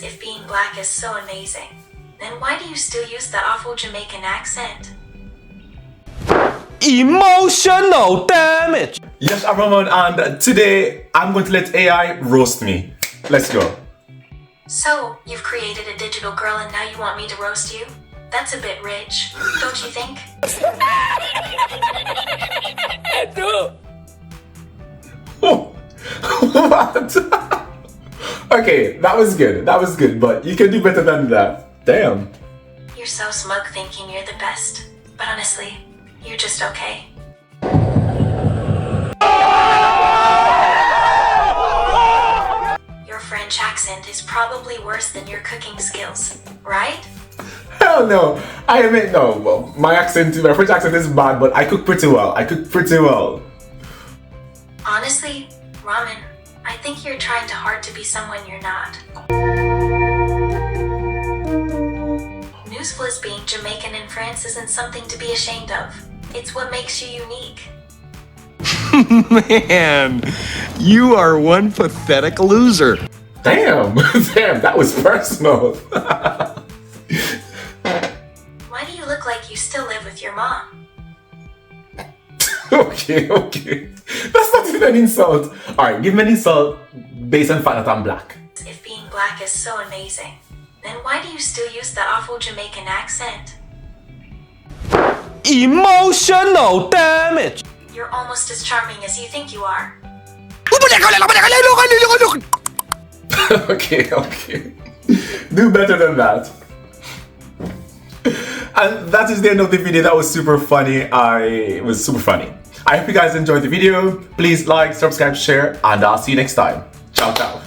If being black is so amazing, then why do you still use that awful Jamaican accent? Emotional damage. Yes, I'm Ramon, and today I'm going to let AI roast me. Let's go. So, you've created a digital girl and now you want me to roast you? That's a bit rich, don't you think? What? Okay, that was good, but you can do better than that. Damn. You're so smug thinking you're the best, but honestly, you're just okay. Your French accent is probably worse than your cooking skills, right? Hell no. I admit no. Well, my French accent is bad, but I cook pretty well. Honestly, Ramen, I think you're trying too hard to be someone you're not. Newsflash, being Jamaican in France isn't something to be ashamed of. It's what makes you unique. Man, you are one pathetic loser. Damn, that was personal. Why do you look like you still live with your mom? Okay. That's not even an insult. Alright, give me an insult based on the fact that I'm black. If being black is so amazing, then why do you still use that awful Jamaican accent? Emotional damage. You're almost as charming as you think you are. Okay. Do better than that. And that is the end of the video. That was super funny. It was super funny. I hope you guys enjoyed the video. Please like, subscribe, share, and I'll see you next time. Ciao.